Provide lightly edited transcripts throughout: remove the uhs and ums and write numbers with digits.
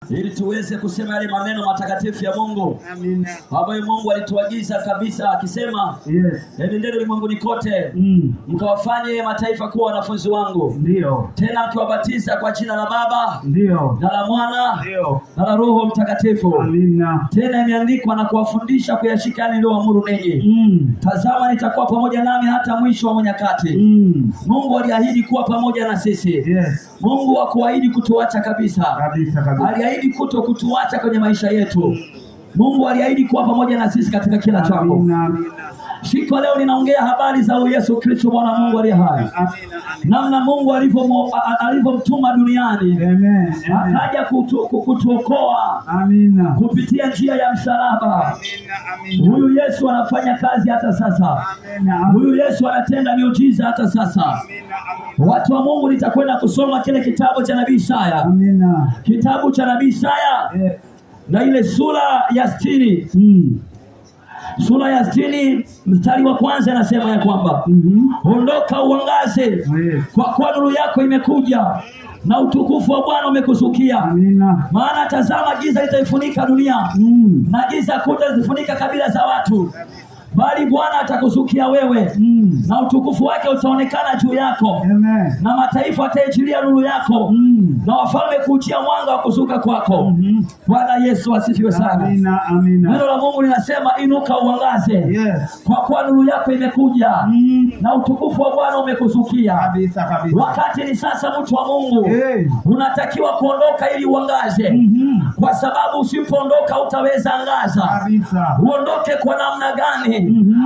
ili tuweze kusema yale maneno matakatifu ya Mungu. Amina. Ambayo Mungu alituagiza kabisa akisema, nendeni ulimwenguni kote mkawafanye mataifa kuwa wanafunzi wangu. Ndio. Tena akiwabatiza kwa jina la Baba, ndio, na la Mwana, ndio, na la Roho Mtakatifu. Amina. Tena imeandikwa, na kuwafundisha kuyashika yale niliyoamuru ninyi. Tazama, nitakuwa pamoja nami hata mwisho wa nyakati. Mungu aliahidi kuwa pamoja na sisi. Yes. Mungu hakuahidi kutuacha kabisa. Kabisa. Aliahidi kutuacha kwenye maisha yetu. Mungu aliahidi kuwa pamoja na sisi katika kila jambo. Amina. Siku leo ninaongea habari za Yesu Kristo Bwana Mungu aliye hai. Namna Mungu alivyomtuma duniani. Amen. Akaja kutuokoa. Amina. Kupitia njia ya msalaba. Amina. Huyu Yesu anafanya kazi hata sasa. Amina. Huyu Yesu anatenda miujiza hata sasa. Amina. Watu wa Mungu, nitakwenda kusoma kile kitabu cha Nabii Isaya. Amina. Kitabu cha Nabii Isaya na ile sura ya 60. Sura ya 60 mstari wa kwanza anasema ya kwamba ondoka uangaze, kwa kuwa nuru yako imekuja na utukufu wa Bwana umekuzukia. Amina. Maana tazama, giza litaifunika dunia na giza kubwa litafunika kabila za watu, bali Bwana atakuzukia wewe na utukufu wake utaonekana juu yako. Amen. Na mataifa wataijilia nuru yako na wafalme kuuchia mwanga wa kuzuka kwako. Bwana Yesu asifiwe sana. Amina. Amina. Neno la Mungu linasema inuka uangaze. Yes. Kwa kuwa nuru yako imekuja na utukufu wa Bwana umekuzukia. Kabisa. Wakati ni sasa, mtu wa Mungu. Unatakiwa kuondoka ili uangaze. Kwa sababu usipoondoka utaweza angaza. Kabisa. Uondoke kwa namna gani?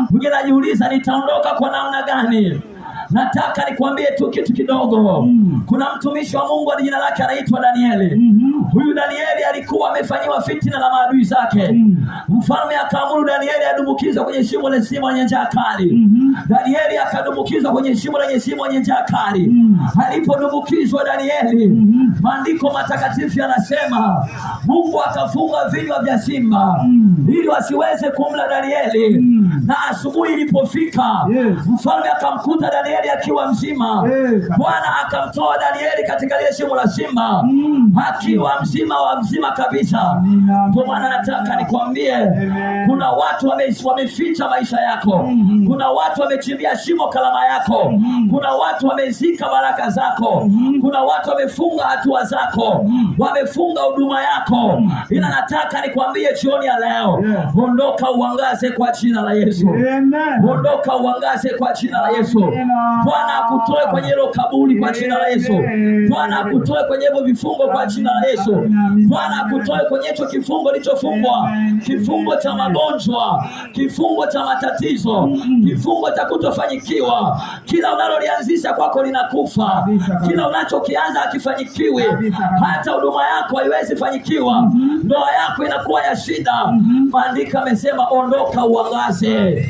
Mwingine anajiuliza nitaondoka kwa namna gani? Nataka nikwambie tu kitu kidogo. Kuna mtumishi wa Mungu jina lake anaitwa Danieli. Huyu Danieli alikuwa amefanyiwa fitina na maadui zake. Mfalme akaamuru Danieli adumbukizwe kwenye shimo lenye njaa kali. Danieli akadumbukizwa kwenye shimo lenye njaa kali. Alipodumbukizwa Danieli, maandiko matakatifu yanasema Mungu akafunga vinywa vya simba ili wasiweze kumla Danieli. Na asubuhi ilipofika, mfalme akamkuta Danieli akiwa mzima. Bwana akamtoa Danieli katika lile shimo la simba akiwa mzima kabisa. Kwa maana nataka nikwambie, kuna watu wameficha maisha yako. Kuna watu wamechimbia shimo kalama yako. Kuna watu wamezika baraka zako. Kuna watu wamefunga hatua zako, wamefunga huduma yako. Ila nataka nikwambie jioni ya leo, ondoka uangaze kwa jina la Yesu. Ondoka uangaze kwa jina la Yesu. Bwana akutoe kwenye hilo kaburi kwa jina la Yesu. Bwana akutoe kwenye hivyo vifungo kwa jina la Yesu. Bwana akutoe kwenye hicho kifungo kilichofungwa, kifungo cha magonjwa, kifungo cha matatizo, kifungo cha kutofanyikiwa. Kila unalolianzisha kwako linakufa. Kila unachokianza hakifanyikiwi. Hata huduma yako haiwezi fanyikiwa. Ndoa yako inakuwa ya shida. Maandiko yamesema ondoka uangaze.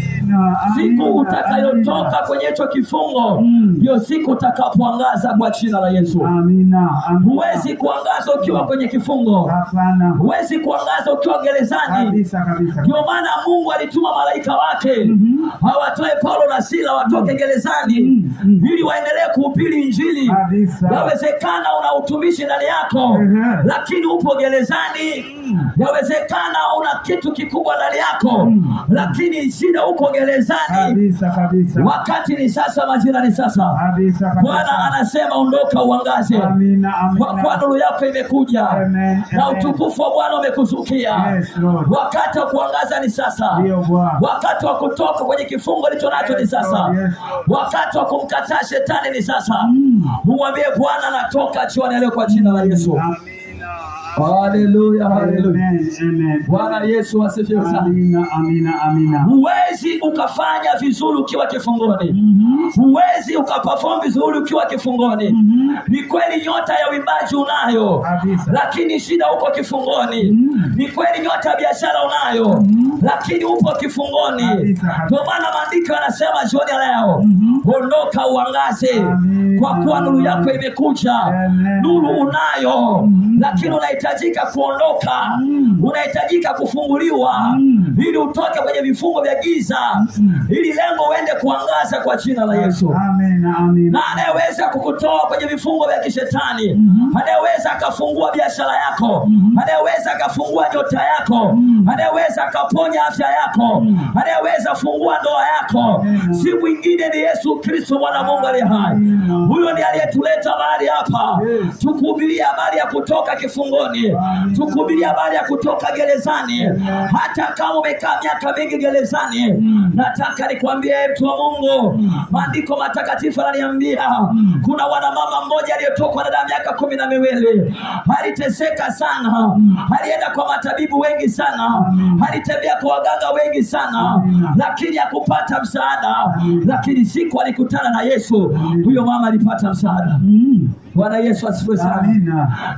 Siku utakayotoka kwenye hicho kifungo ndio siku utakapoangaza kwa jina la Yesu. Amina. Huwezi kuangaza ukiwa kwenye kifungo. Hapana. Huwezi kuangaza ukiwa gerezani. Kabisa. Ndio maana Mungu alituma malaika wake hawatoe Paulo na Sila watoke gerezani ili waendelee kuhubiri Injili. Yawezekana una utumishi ndani yako lakini upo gerezani. Yawezekana una kitu kikubwa ndani yako lakini shida uko gerezani. Kabisa. Wakati ni sasa, majira ni sasa. Bwana anasema ondoka uangaze. Kwa kuwa nuru yako imekuja na utukufu wa Bwana umekuzukia. Wakati wa kuangaza ni sasa. Wakati wa kutoka kwenye kifungo licho nacho ni sasa. Wakati wa kumkataa shetani ni sasa. Mwambie Bwana natoka jioni leo kwa jina la Yesu. Haleluya. Bwana Yesu asifiwe sana. Amina. Huwezi ukafanya vizuri ukiwa kifungoni. Huwezi ukaperform vizuri ukiwa kifungoni. Ni kweli nyota ya uimbaji unayo, lakini shida uko kifungoni. Ni kweli nyota ya biashara unayo, lakini upo kifungoni. Ndio maana maandiko yanasema jioni leo, ondoka uangaze, kwa kuwa nuru yako imekuja. Nuru unayo, lakini unahitajika kuondoka. Unahitajika kufunguliwa ili utoke kwenye vifungo vya giza, ili lengo uende kuangaza kwa jina la Yesu. Amen. Amina, amina. Na anayeweza kukutoa kwenye vifungo vya kishetani, anayeweza akafungua biashara yako, anayeweza akafungua nyota yako, anayeweza akaponya afya yako, anayeweza fungua ndoa yako, si mwingine ni Yesu Kristo, mwana Mungu aliye hai. Huyo ndiye aliyetuleta mahali hapa tukuhubiria habari ya kutoka kifungoni, tukuhubiria habari ya kutoka gerezani. Hata kama umekaa miaka mingi gerezani, nataka nikwambie mtu wa Mungu, maandiko matakatifu yananiambia kuna wanamama mmoja aliyetokwa na damu miaka 12. Aliteseka sana, alienda kwa matabibu wengi sana, alitembea kwa waganga wengi sana, lakini hakupata msaada. Lakini siku alikutana na Yesu, huyo mama alipata msaada. Bwana Yesu asifiwe sana.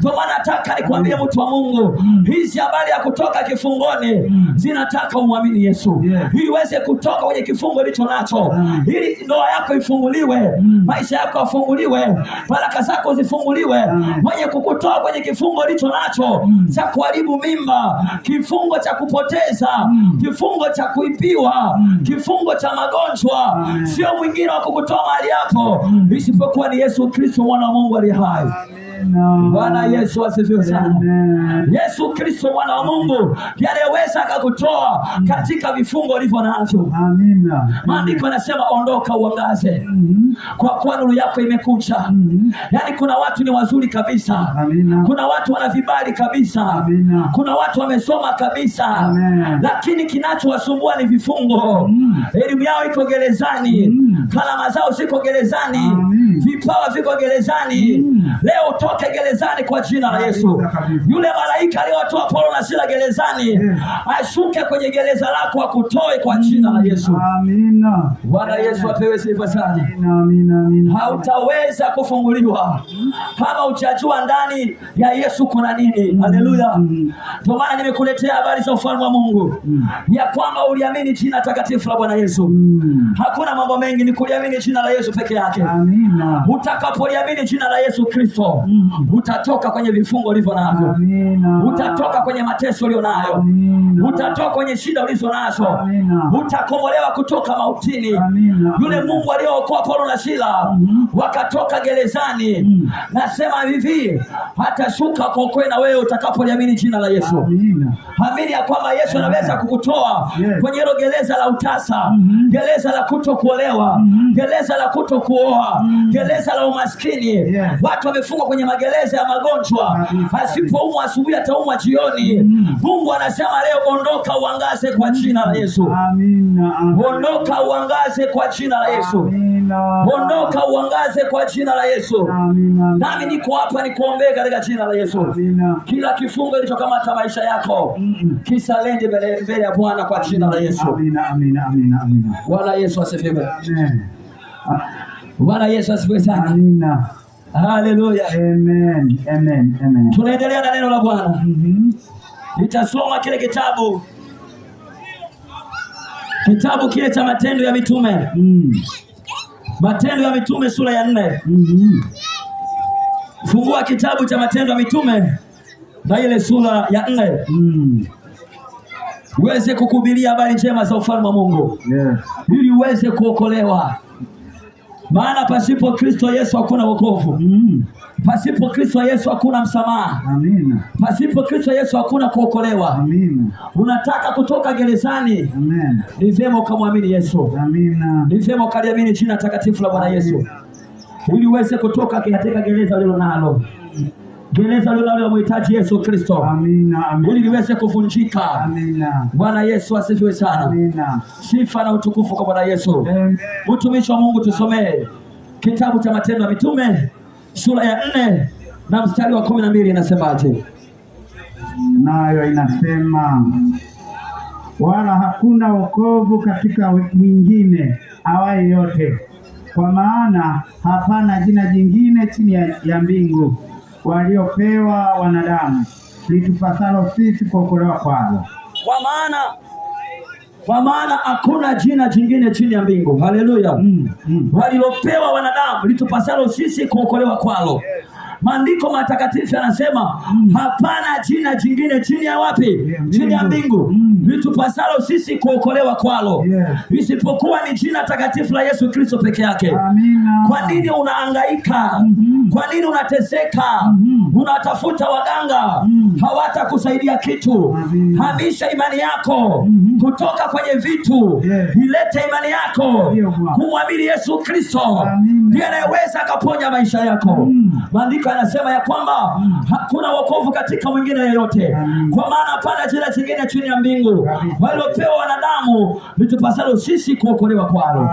Kwa maana nataka nikwambie mtu wa Mungu, hizi habari ya kutoka kifungoni zinataka umwamini Yesu, ili uweze kutoka kwenye kifungo ulicho nacho, ili ndoa yako ifunguliwe, maisha yako yafunguliwe, baraka zako zifunguliwe. Mwenye kukutoa kwenye kifungo ulicho nacho cha kuharibu mimba, kifungo cha kupoteza, kifungo cha kuibiwa, kifungo cha magonjwa, sio mwingine wa kukutoa mahali hapo isipokuwa ni Yesu Kristo, mwana wa Mungu aliye hai. Bwana Yesu asifiwe sana. Yesu Kristo mwana wa Mungu ndiye anayeweza akakutoa katika vifungo ulivyo navyo. Amina. Maandiko yanasema ondoka uangaze, kwa kuwa nuru yako imekuja. Yaani kuna watu ni wazuri kabisa. Amina. Kuna watu wana vibali kabisa. Amina. Kuna watu wamesoma kabisa. Amen. Lakini kinachowasumbua ni vifungo. Elimu yao iko gerezani, kalama zao ziko gerezani, vipawa viko gerezani. Leo toke gerezani kwa jina la Yesu. Yule malaika aliyowatoa Paulo na Sila gerezani, ashuke kwenye gereza lako akutoe kwa jina la Yesu. Amina. Bwana Yesu apewe sifa sana. Amina. Hautaweza kufunguliwa kama hujajua ndani ya Yesu kuna nini. Haleluya. Ndio maana nimekuletea habari za ufalme wa Mungu, ya kwamba uliamini jina takatifu la Bwana Yesu. Hakuna mambo mengi, ni kuliamini jina la Yesu peke yake. Amina. Utakapoliamini jina la Yesu Kristo, utatoka kwenye vifungo ulivyo navyo. Utatoka kwenye mateso ulio nayo. Utatoka kwenye shida ulizo nazo. Utakombolewa kutoka mautini. Yule Mungu aliyookoa Paulo na Sila wakatoka gerezani, nasema hivi, hatashuka kuokoa na wewe utakapoliamini jina la Yesu. Amini ya kwamba Yesu anaweza kukutoa kwenye hilo gereza la utasa, gereza la kutokuolewa, gereza la kutokuoa, gereza la umaskini. Watu wamefungwa kwenye magereza ya magonjwa, asipoumwa asubuhi ataumwa jioni. Mungu anasema leo ondoka uangaze kwa jina la Yesu. Amina. Ondoka uangaze kwa jina la Yesu. Ondoka uangaze kwa jina la Yesu. Nami niko hapa nikuombee katika jina la Yesu. Amina. Kila kifungo kilichokamata maisha yako kisalende mbele ya Bwana kwa jina la Yesu. Amina. Bwana Yesu asifiwe. Bwana Yesu asifiwe sana. Amina. Haleluya. Amen. Tunaendelea na neno la Bwana. Nitasoma kile kitabu kile cha Matendo ya Mitume. Matendo ya Mitume sura ya 4. Fungua kitabu cha Matendo ya Mitume na ile sura ya 4. Uweze kukuhubiria habari njema za ufalme wa Mungu. Ili uweze kuokolewa. Maana pasipo Kristo Yesu hakuna wokovu. Pasipo Kristo Yesu hakuna msamaha. Amina. Pasipo Kristo Yesu hakuna kuokolewa. Amina. Unataka kutoka gerezani? Amen. Ni vyema ukamwamini Yesu. Amina. Ni vyema ukaliamini jina takatifu la Bwana Yesu. Ili uweze kutoka katika gereza lilo nalo. Gereza lilo nalo mhitaji Yesu Kristo. Amina. Ili liweze kuvunjika. Amina. Bwana Yesu asifiwe sana. Amina. Sifa na utukufu kwa Bwana Yesu. Mtumishi wa Mungu, tusomee kitabu cha Matendo ya Mitume sura ya 4 na mstari wa 12. Inasemaje? Nayo inasema, wala hakuna wokovu katika mwingine awaye yote, kwa maana hapana jina jingine chini ya mbingu waliopewa wanadamu litupasalo sisi kuokolewa kwalo. Kwa maana hakuna jina jingine chini ya mbingu, haleluya, walilopewa wanadamu litupasalo sisi kuokolewa kwalo. Maandiko matakatifu yanasema hapana jina jingine chini ya wapi? Chini ya mbingu litupasalo sisi kuokolewa kwalo, isipokuwa ni jina takatifu la Yesu Kristo peke yake. Kwa nini unahangaika? Kwa nini unateseka? Unatafuta waganga, hawatakusaidia kitu. Hamisha imani yako kutoka kwenye vitu, ilete imani yako kumwamini Yesu Kristo, ndiye anayeweza akaponya maisha yako. Maandiko yanasema ya kwamba hakuna wokovu katika mwingine yeyote, kwa maana hapana jina jingine chini ya mbingu waliopewa wanadamu litupasalo sisi kuokolewa kwalo.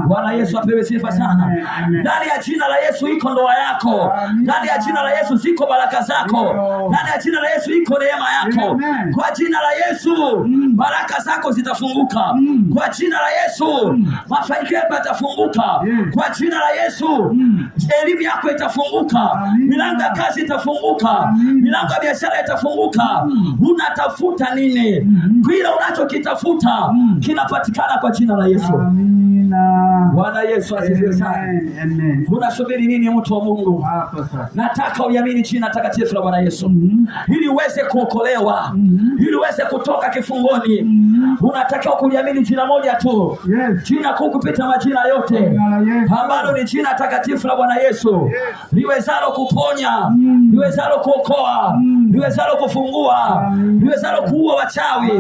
Bwana Yesu apewe sifa sana. Ndani ya jina la Yesu iko ndoa yako. Ndani ya jina la Yesu ziko baraka zako. Ndani ya jina la Yesu iko neema yako. Kwa jina la Yesu baraka zako zitafunguka. Kwa jina la Yesu mafanikio yako yatafunguka. Kwa jina la Yesu elimu yako itafunguka. Milango ya kazi itafunguka. Milango ya biashara itafunguka. Unatafuta nini? Kile unachokitafuta kinapatikana kwa jina la Yesu. Bwana Yesu asifiwe sana. Unasubiri nini mtu wa Mungu? Nataka uliamini jina takatifu la Bwana Yesu ili uweze kuokolewa, ili uweze kutoka kifungoni. Unatakiwa kuliamini jina moja tu, jina kuu kupita majina yote, ambalo ni jina takatifu la Bwana Yesu, liwezalo kuponya, liwezalo kuokoa, liwezalo kufungua, liwezalo kuua wachawi,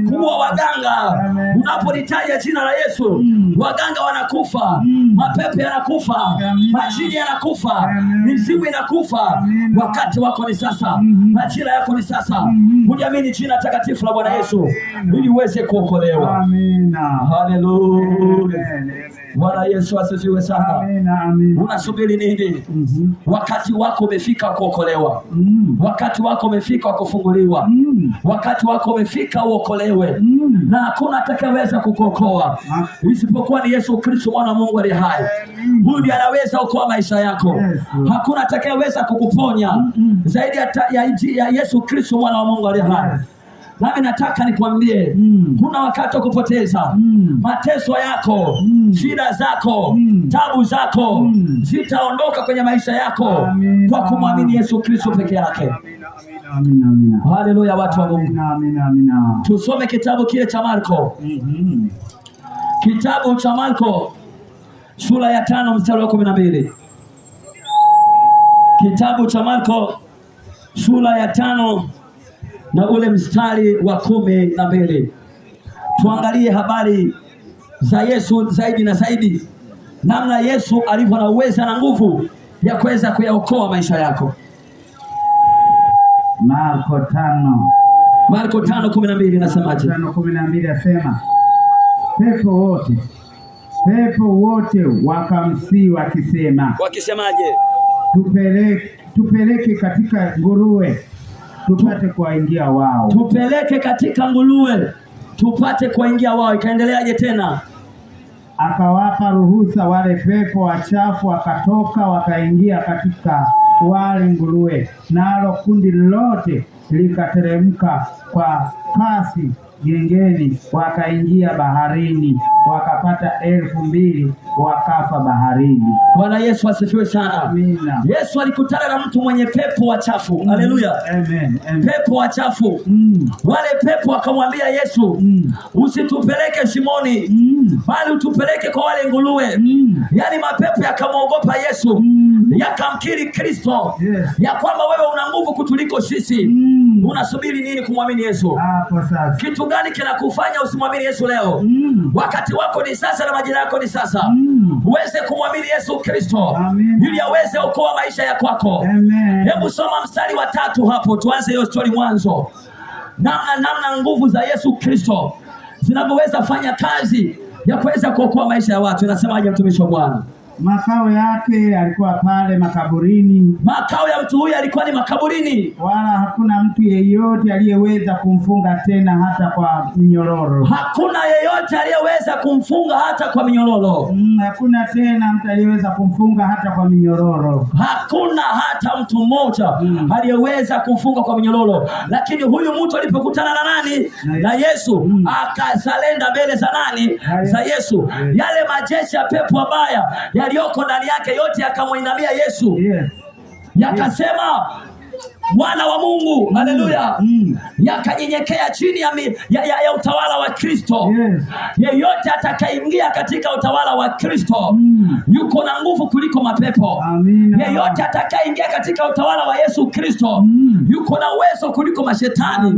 kuua waganga. Unapolitaja jina la Yesu, waganga wanakufa, mapepe yanakufa, majini yanakufa, mizimu inakufa. Wakati wako ni sasa, majira yako ni sasa. Uliamini jina takatifu la Bwana Yesu ili uweze kuokolewa. Amina. Haleluya. Bwana Yesu asifiwe sana. Unasubiri nini? Wakati wako umefika kuokolewa. Wakati wako umefika kufunguliwa. Wakati wako umefika uokolewe. Na hakuna atakayeweza kukuokoa isipokuwa ni Yesu Kristo mwana wa Mungu aliye hai. Huyu ndiye anaweza kuokoa maisha yako. Hakuna atakayeweza kukuponya zaidi ya Yesu Kristo mwana wa Mungu aliye hai. Nami nataka nikwambie, kuna wakati wa kupoteza. Mateso yako, shida zako, tabu zako zitaondoka kwenye maisha yako kwa kumwamini Yesu Kristo peke yake. Haleluya, watu wa Mungu. Tusome kitabu kile cha Marko. Kitabu cha Marko sura ya 5 mstari wa 12. Kitabu cha Marko sura ya 5 na ule mstari wa 12. Tuangalie habari za Yesu zaidi na zaidi, namna Yesu alivyo na uwezo na nguvu ya kuweza kuyaokoa maisha yako. Marko 5:12 nasemaje? 5:12 asema, pepo wote wakamsii wakisemaje? Tupeleke katika nguruwe tupate kuwaingia wao. Tupeleke katika nguruwe tupate kuwaingia wao. Ikaendeleaje tena? Akawapa ruhusa wale pepo wachafu, wakatoka wakaingia katika wale nguruwe, nalo kundi lote likateremka kwa kasi gengeni, wakaingia baharini, wakapata 2,000 wakafa baharini. Bwana Yesu asifiwe sana. Amina. Yesu alikutana na mtu mwenye pepo wachafu. Haleluya. Amen. Pepo wachafu. Wale pepo wakamwambia Yesu, usitupeleke shimoni, bali utupeleke kwa wale nguruwe. Yaani mapepo yakamwogopa Yesu, yakamkiri Kristo, ya kwamba wewe una nguvu kutuliko sisi. Unasubiri nini kumwamini Yesu? Kitu gani kinakufanya usimwamini Yesu leo? Wakati wako ni sasa na majira yako ni sasa. Uweze kumwamini Yesu Kristo ili aweze okoa maisha ya kwako. Hebu soma mstari wa 3 hapo, tuanze hiyo story mwanzo. Namna nguvu za Yesu Kristo zinavyoweza fanya kazi ya kuweza kuokoa maisha ya watu. Inasemaje mtumishi wa Bwana? Makao yake yalikuwa pale makaburini. Makao ya mtu huyu yalikuwa ni makaburini. Wala hakuna mtu yeyote aliyeweza kumfunga tena hata kwa minyororo. Hakuna yeyote aliyeweza kumfunga hata kwa minyororo. Hakuna tena mtu aliyeweza kumfunga hata kwa minyororo. Hakuna hata mtu mmoja aliyeweza kumfunga kwa minyororo. Lakini huyu mtu alipokutana na nani? Na Yesu, akazalenda mbele za nani? Za Yesu. Yale majeshi ya pepo wabaya yaliyoko ndani yake yote yakamwinamia Yesu. yakasema mwana wa Mungu, haleluya, yakanyenyekea chini ya utawala wa Kristo. Yeyote atakayeingia katika utawala wa Kristo yuko na nguvu kuliko mapepo. Yeyote atakayeingia katika utawala wa Yesu Kristo yuko na uwezo kuliko mashetani,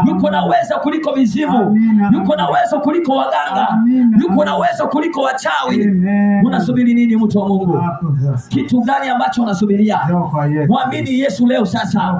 yuko na uwezo kuliko mizimu, yuko na uwezo kuliko waganga, yuko na uwezo kuliko wachawi. Unasubiri nini, mtu wa Mungu? Kitu gani ambacho unasubiria? Mwamini Yesu leo sasa.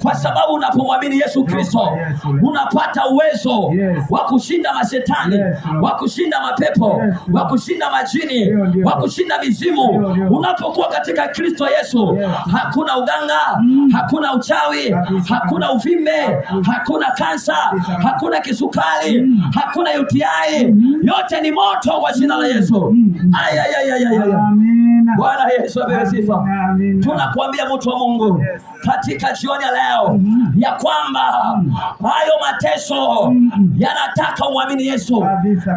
Kwa sababu unapomwamini Yesu Kristo unapata uwezo wa kushinda mashetani, wa kushinda mapepo, wa kushinda majini, wa kushinda mizimu. Unapokuwa katika Kristo Yesu, hakuna uganga, hakuna uchawi, hakuna uvimbe, hakuna kansa, hakuna kisukari, hakuna UTI. Yote ni moto kwa jina la Yesu. Bwana Yesu apewe sifa. Tunakuambia mtu wa Mungu katika jioni ya leo ya kwamba hayo mateso yanataka umwamini Yesu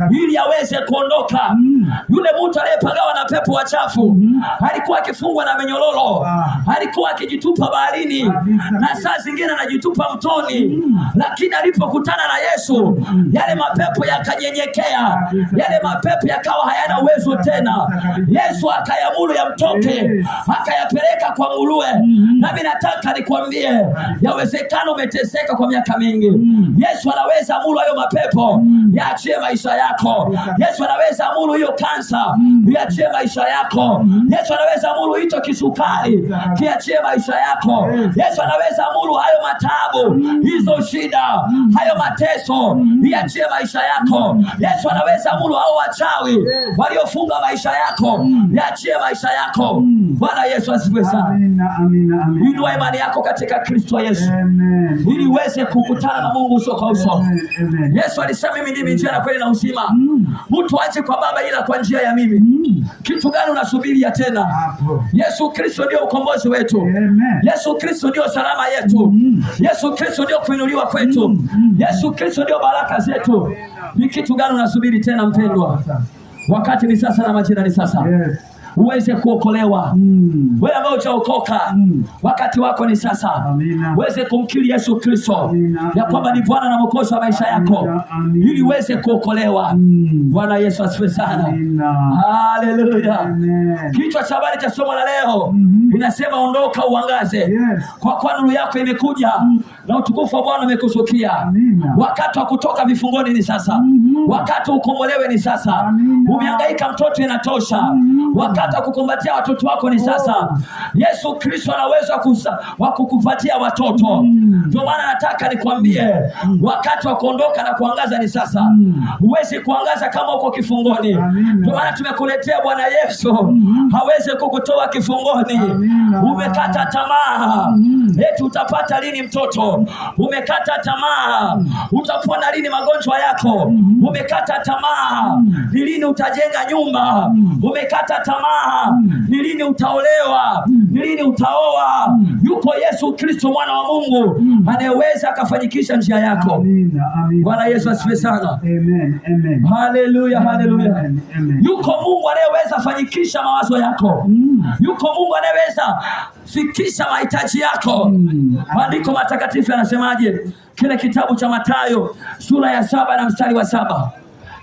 ili aweze kuondoka. Yule mtu aliyepagawa na pepo wachafu alikuwa akifungwa na minyororo, alikuwa akijitupa baharini na saa zingine anajitupa mtoni, lakini alipokutana na Yesu yale mapepo yakanyenyekea, yale mapepo yakawa hayana uwezo tena. Yesu akayamuru yamtoke, akayapeleka kwa nguruwe. Nami nataka nikwambie, yawezekana umeteseka kwa miaka mingi. Yesu anaweza amuru hayo mapepo yaachie maisha yako. Yesu anaweza amuru hiyo kansa yaachie maisha yako. Yesu anaweza amuru hicho kisukari kiachie maisha yako. Yesu anaweza amuru hayo mataabu, hizo shida, hayo mateso yaachie maisha yako. Yesu anaweza amuru hao wachawi waliofunga maisha yako yaachie maisha yako. Bwana Yesu asifiwe sana. Inua imani yako katika Kristo Yesu ili uweze kukutana na Mungu uso kwa uso. Yesu alisema mimi ndimi njia na kweli na uzima. Mtu aje kwa Baba ila kwa njia ya mimi. Kitu gani unasubiria tena? Yesu Kristo ndio ukombozi wetu. Yesu Kristo ndio salama yetu. Yesu Kristo ndio kuinuliwa kwetu. Yesu Kristo ndio baraka zetu. Ni kitu gani unasubiri tena, mpendwa? Wakati ni sasa na majira ni sasa. Uweze kuokolewa. Wewe ambao hujaokoka, wakati wako ni sasa. Uweze kumkiri Yesu Kristo ya kwamba ni Bwana na Mwokozi wa maisha yako ili uweze kuokolewa. Bwana Yesu asifiwe sana. Haleluya. Kichwa cha habari cha somo la leo inasema ondoka uangaze, kwa kuwa nuru yako imekuja na utukufu wa Bwana umekushukia. Wakati wa kutoka vifungoni ni sasa. Wakati ukombolewe ni sasa. Umehangaika mtoto, inatosha. Wakati wa kukumbatia watoto wako ni sasa. Yesu Kristo ana uwezo wa kukupatia watoto. Ndio maana nataka nikwambie, wakati wa kuondoka na kuangaza ni sasa. Huwezi kuangaza kama uko kifungoni. Ndio maana tumekuletea Bwana Yesu hawezi kukutoa kifungoni. Umekata tamaa, eti utapata lini mtoto? Umekata tamaa, utapona lini magonjwa yako? Umekata tamaa, ni lini utajenga nyumba? Umekata tamaa, ni lini utaolewa? Ni lini utaoa? Yuko Yesu Kristo mwana wa Mungu anayeweza akafanyikisha njia yako. Bwana Yesu asifiwe sana. Haleluya, haleluya. Yuko Mungu anayeweza fanyikisha mawazo yako. Yuko Mungu anayeweza fikisha mahitaji yako. Maandiko matakatifu yanasemaje? Kile kitabu cha Mathayo sura ya 7 na mstari wa 7.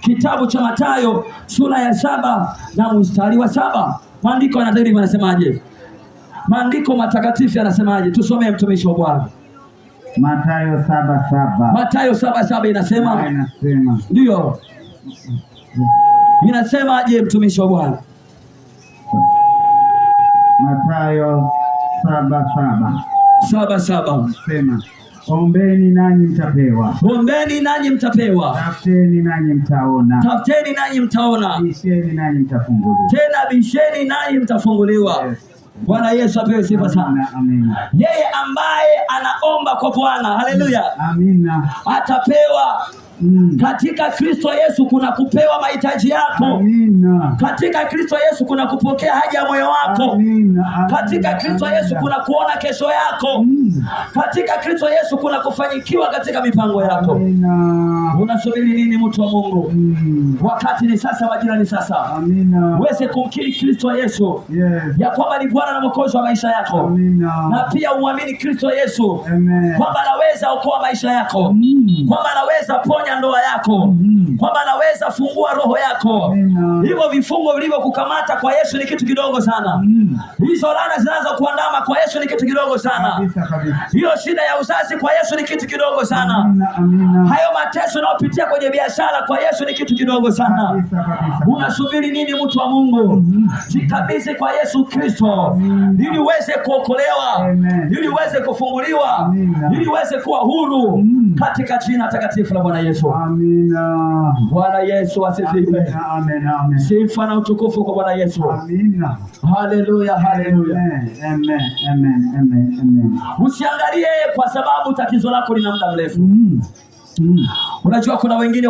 Kitabu cha Mathayo sura ya 7 na mstari wa 7. Maandiko yanasemaje? Maandiko matakatifu yanasemaje? Tusomee, mtumishi wa Bwana. Mathayo 7:7. Mathayo 7:7 inasema. Ndio. Inasemaje, mtumishi wa Bwana? Mathayo 7:7. 7:7. Sema, ombeni nanyi mtapewa. Ombeni nanyi mtapewa. Tafuteni nanyi mtaona. Tafuteni nanyi mtaona. Bisheni nanyi mtafunguliwa. Tena bisheni nanyi mtafunguliwa. Bwana Yesu apewe sifa sana. Amina. Yeye ambaye anaomba kwa Bwana, haleluya, amina, atapewa. Katika Kristo Yesu kuna kupewa mahitaji yako. Amina. Katika Kristo Yesu kuna kupokea haja ya moyo wako. Amina. Katika Kristo Yesu kuna kuona kesho yako. Katika Kristo Yesu kuna kufanyikiwa katika mipango yako. Amina. Unasubiri nini mtu wa Mungu? Wakati ni sasa, majira ni sasa. Amina. Uweze kumkiri Kristo Yesu, Yes. ya kwamba ni Bwana na Mwokozi wa maisha yako. Amina. Na pia uamini Kristo Yesu, Amen. kwamba anaweza okoa maisha yako, kwamba anaweza ponya ndoa yako, kwamba anaweza fungua roho yako. Amina. Hivyo vifungo vilivyokukamata kwa Yesu ni kitu kidogo sana. Hizo laana zinazokuandama kwa Yesu ni kitu kidogo sana. Kabisa, kabisa. Hiyo shida ya uzazi kwa Yesu ni kitu kidogo sana. Amina. Amina. Hayo mateso unayopitia kwenye biashara kwa Yesu ni kitu kidogo sana. Kabisa, kabisa. Unasubiri nini mtu wa Mungu? Jikabidhi kwa Yesu Kristo ili uweze kuokolewa, Amen. ili uweze kufunguliwa, Amina. ili uweze kuwa huru katika jina takatifu la Bwana Yesu. Amina. Bwana Yesu asifiwe. Amen. Amen. Sifa na utukufu kwa Bwana Yesu. Amina. Haleluya, haleluya. Amen. Amen. Amen. Amen. Usiangalie kwa sababu tatizo lako lina muda mrefu. Unajua kuna wengine